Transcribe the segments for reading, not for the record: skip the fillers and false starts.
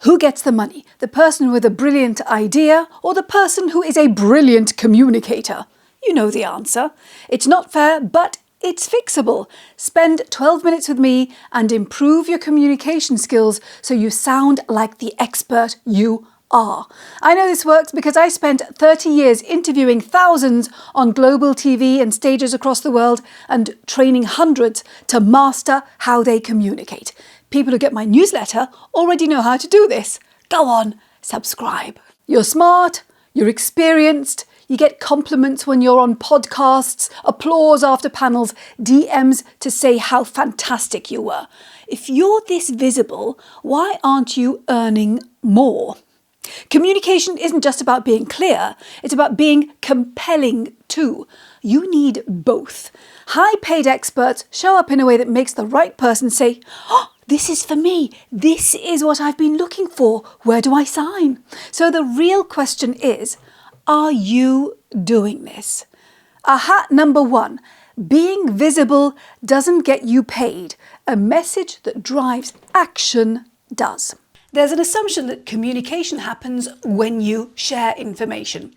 Who gets the money? The person with a brilliant idea or the person who is a brilliant communicator? You know the answer. It's not fair, but it's fixable. Spend 12 minutes with me and improve your communication skills so you sound like the expert you are. I know this works because I spent 30 years interviewing thousands on global TV and stages across the world and training hundreds to master how they communicate. People who get my newsletter already know how to do this. Go on, subscribe. You're smart, you're experienced, you get compliments when you're on podcasts, applause after panels, DMs to say how fantastic you were. If you're this visible, why aren't you earning more? Communication isn't just about being clear, it's about being compelling too. You need both. High-paid experts show up in a way that makes the right person say, "Oh, this is for me. This is what I've been looking for. Where do I sign?" So the real question is, are you doing this? Aha, number 1. Being visible doesn't get you paid. A message that drives action does. There's an assumption that communication happens when you share information.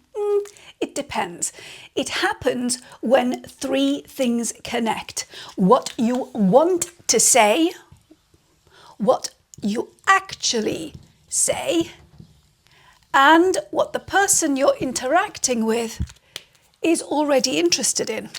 It depends. It happens when 3 things connect. What you want to say, what you actually say, and what the person you're interacting with is already interested in.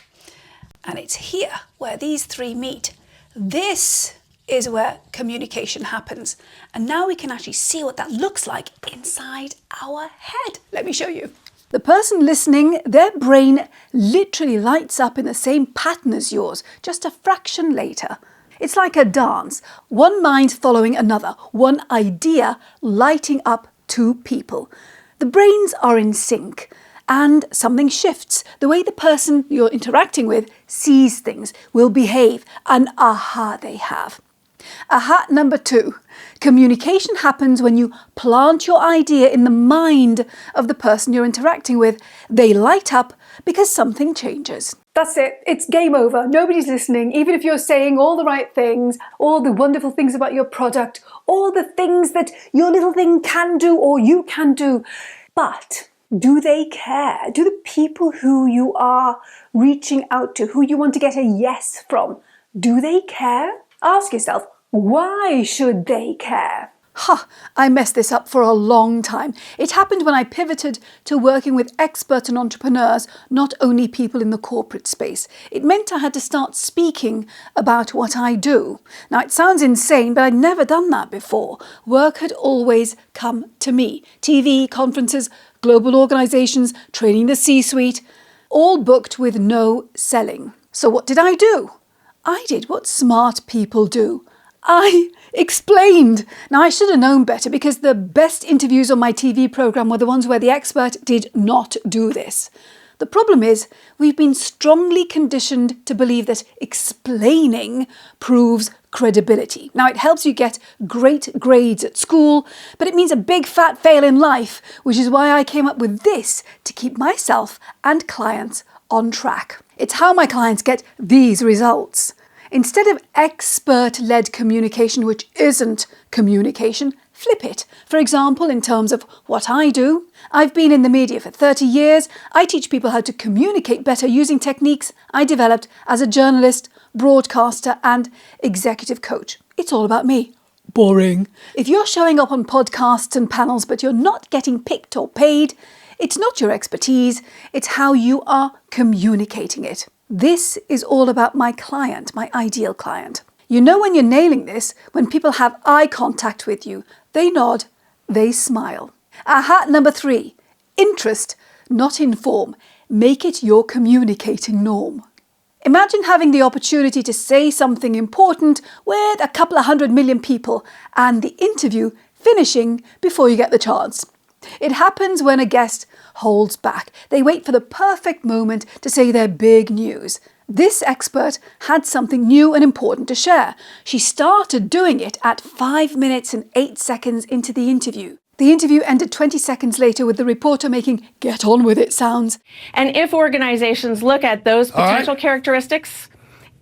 And it's here where these 3 meet. This is where communication happens. And now we can actually see what that looks like inside our head. Let me show you. The person listening, their brain literally lights up in the same pattern as yours, just a fraction later. It's like a dance, one mind following another, one idea lighting up 2 people. The brains are in sync and something shifts. The way the person you're interacting with sees things, will behave, an aha they have. Aha number 2. Communication happens when you plant your idea in the mind of the person you're interacting with. They light up because something changes. That's it. It's game over. Nobody's listening, even if you're saying all the right things, all the wonderful things about your product, all the things that your little thing can do or you can do. But do they care? Do the people who you are reaching out to, who you want to get a yes from, do they care? Ask yourself, why should they care? I messed this up for a long time. It happened when I pivoted to working with experts and entrepreneurs, not only people in the corporate space. It meant I had to start speaking about what I do. Now, it sounds insane, but I'd never done that before. Work had always come to me. TV, conferences, global organizations, training the C-suite, all booked with no selling. So what did I do? I did what smart people do. I explained. Now, I should have known better because the best interviews on my TV program were the ones where the expert did not do this. The problem is we've been strongly conditioned to believe that explaining proves credibility. Now, it helps you get great grades at school, but it means a big fat fail in life, which is why I came up with this to keep myself and clients on track. It's how my clients get these results. Instead of expert-led communication, which isn't communication, flip it. For example, in terms of what I do, I've been in the media for 30 years. I teach people how to communicate better using techniques I developed as a journalist, broadcaster, and executive coach. It's all about me. Boring. If you're showing up on podcasts and panels, but you're not getting picked or paid, it's not your expertise, it's how you are communicating it. This is all about my client, my ideal client. You know when you're nailing this, when people have eye contact with you, they nod, they smile. Aha, number 3, interest, not inform. Make it your communicating norm. Imagine having the opportunity to say something important with a couple of 100 million people and the interview finishing before you get the chance. It happens when a guest holds back. They wait for the perfect moment to say their big news. This expert had something new and important to share. She started doing it at 5 minutes and 8 seconds into the interview. The interview ended 20 seconds later with the reporter making "get on with it" sounds. And if organizations look at those potential characteristics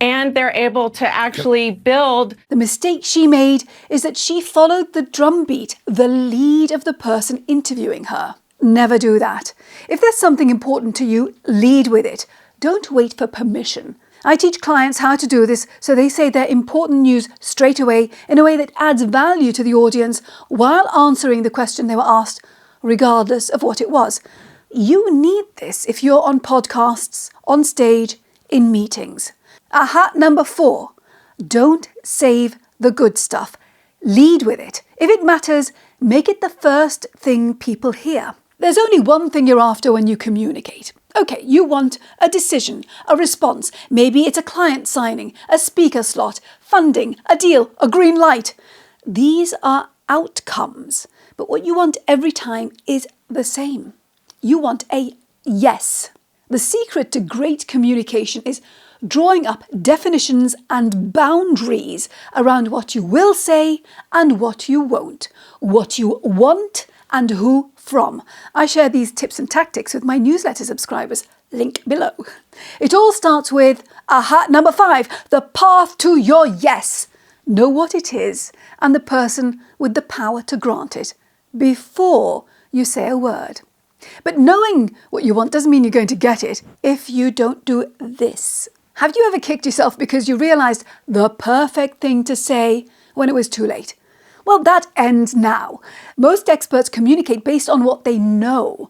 and they're able to actually build. The mistake she made is that she followed the drumbeat, the lead of the person interviewing her. Never do that. If there's something important to you, lead with it. Don't wait for permission. I teach clients how to do this so they say their important news straight away in a way that adds value to the audience while answering the question they were asked, regardless of what it was. You need this if you're on podcasts, on stage, in meetings. Aha, number 4. Don't save the good stuff. Lead with it. If it matters, make it the first thing people hear. There's only one thing you're after when you communicate. Okay, you want a decision, a response. Maybe it's a client signing, a speaker slot, funding, a deal, a green light. These are outcomes. But what you want every time is the same. You want a yes. The secret to great communication is drawing up definitions and boundaries around what you will say and what you won't, what you want and who from. I share these tips and tactics with my newsletter subscribers. Link below. It all starts with, aha, number 5, the path to your yes. Know what it is and the person with the power to grant it before you say a word. But knowing what you want doesn't mean you're going to get it if you don't do this. Have you ever kicked yourself because you realised the perfect thing to say when it was too late? Well, that ends now. Most experts communicate based on what they know,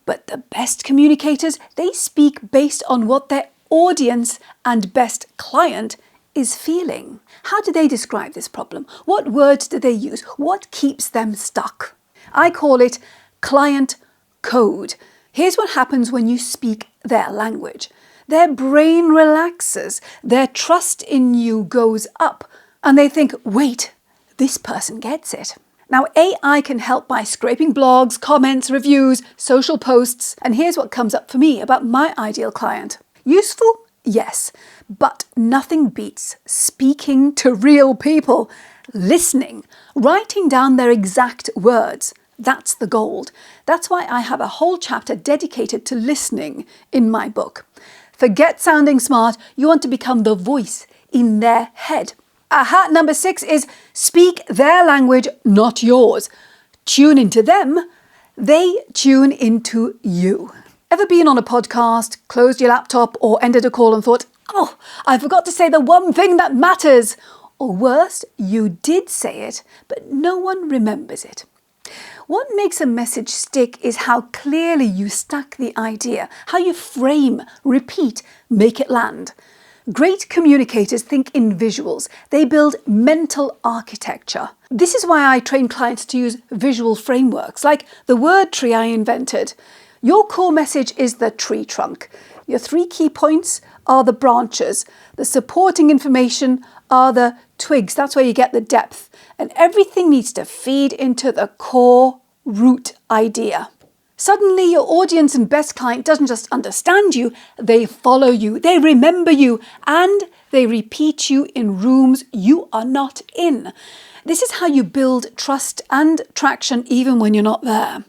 but the best communicators, they speak based on what their audience and best client is feeling. How do they describe this problem? What words do they use? What keeps them stuck? I call it client code. Here's what happens when you speak their language. Their brain relaxes, their trust in you goes up, and they think, wait, this person gets it. Now, AI can help by scraping blogs, comments, reviews, social posts, and here's what comes up for me about my ideal client. Useful? Yes, but nothing beats speaking to real people, listening, writing down their exact words. That's the gold. That's why I have a whole chapter dedicated to listening in my book. Forget sounding smart, you want to become the voice in their head. Aha, number 6 is speak their language, not yours. Tune into them, they tune into you. Ever been on a podcast, closed your laptop or ended a call and thought, oh, I forgot to say the one thing that matters? Or worse, you did say it, but no one remembers it. What makes a message stick is how clearly you stack the idea, how you frame, repeat, make it land. Great communicators think in visuals. They build mental architecture. This is why I train clients to use visual frameworks, like the word tree I invented. Your core message is the tree trunk. Your 3 key points are the branches. The supporting information are the twigs. That's where you get the depth. And everything needs to feed into the core root idea. Suddenly, your audience and best client doesn't just understand you, they follow you, they remember you, and they repeat you in rooms you are not in. This is how you build trust and traction even when you're not there.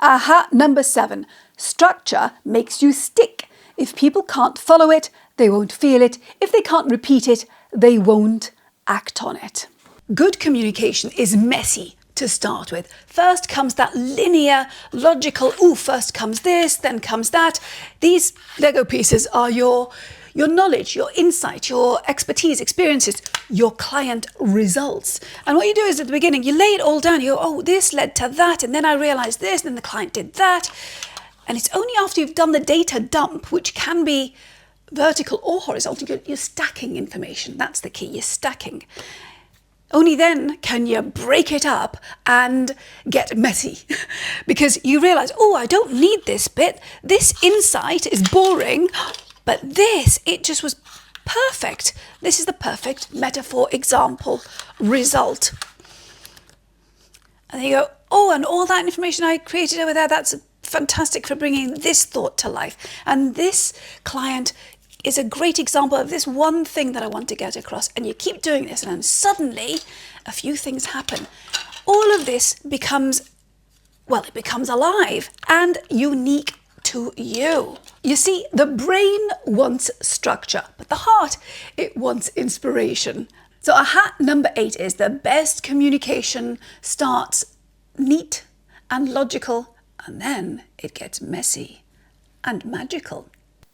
Aha, number 7. Structure makes you stick. If people can't follow it, they won't feel it. If they can't repeat it, they won't act on it. Good communication is messy to start with. First comes that linear, logical, first comes this, then comes that. These Lego pieces are your knowledge, your insight, your expertise, experiences, your client results. And what you do is at the beginning, you lay it all down. You go, oh, this led to that, and then I realized this, and then the client did that. And it's only after you've done the data dump, which can be vertical or horizontal, you're stacking information. That's the key, you're stacking. Only then can you break it up and get messy because you realize, oh, I don't need this bit. This insight is boring, but this, it just was perfect. This is the perfect metaphor, example, result. And then you go, oh, and all that information I created over there, that's fantastic for bringing this thought to life. And this client is a great example of this one thing that I want to get across. And you keep doing this, and then suddenly a few things happen. All of this becomes alive and unique to you. You see, the brain wants structure, but the heart, it wants inspiration. So aha number 8 is the best communication starts neat and logical, and then it gets messy and magical.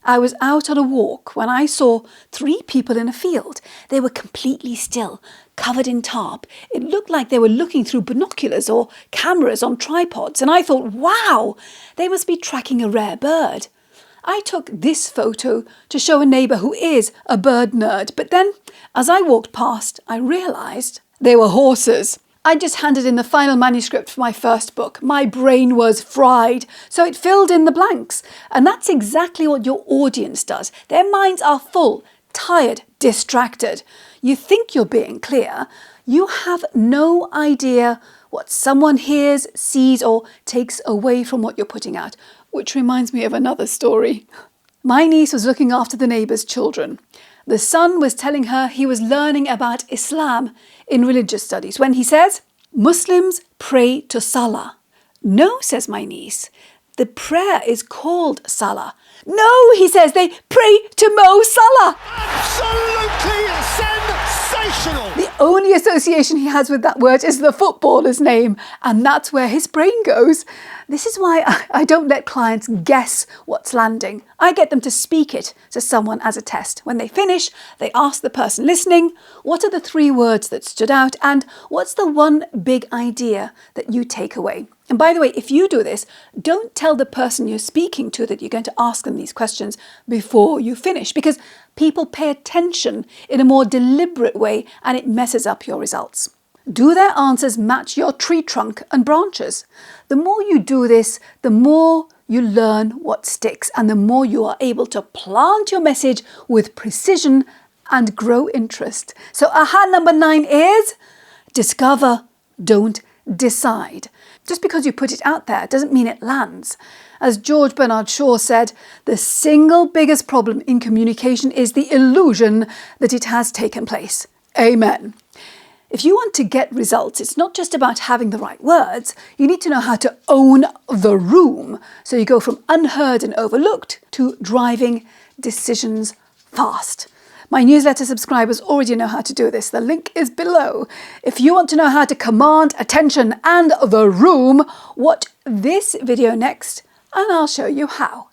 I was out on a walk when I saw 3 people in a field. They were completely still, covered in tarp. It looked like they were looking through binoculars or cameras on tripods, and I thought, wow, they must be tracking a rare bird. I took this photo to show a neighbour who is a bird nerd, but then as I walked past, I realised they were horses. I just handed in the final manuscript for my first book. My brain was fried, so it filled in the blanks. And that's exactly what your audience does. Their minds are full, tired, distracted. You think you're being clear. You have no idea what someone hears, sees, or takes away from what you're putting out. Which reminds me of another story. My niece was looking after the neighbour's children. The son was telling her he was learning about Islam in religious studies when he says, Muslims pray to Salah. No, says my niece, the prayer is called Salah. No, he says, they pray to Mo Salah. Absolutely sensational. The only association he has with that word is the footballer's name, and that's where his brain goes. This is why I don't let clients guess what's landing. I get them to speak it to someone as a test. When they finish, they ask the person listening, what are the 3 words that stood out, and what's the one big idea that you take away? And by the way, if you do this, don't tell the person you're speaking to that you're going to ask them these questions before you finish, because people pay attention in a more deliberate way and it messes up your results. Do their answers match your tree trunk and branches? The more you do this, the more you learn what sticks and the more you are able to plant your message with precision and grow interest. So aha number 9 is discover, don't decide. Just because you put it out there doesn't mean it lands. As George Bernard Shaw said, the single biggest problem in communication is the illusion that it has taken place. Amen. If you want to get results, it's not just about having the right words. You need to know how to own the room. So you go from unheard and overlooked to driving decisions fast. My newsletter subscribers already know how to do this. The link is below. If you want to know how to command attention and the room, watch this video next, and I'll show you how.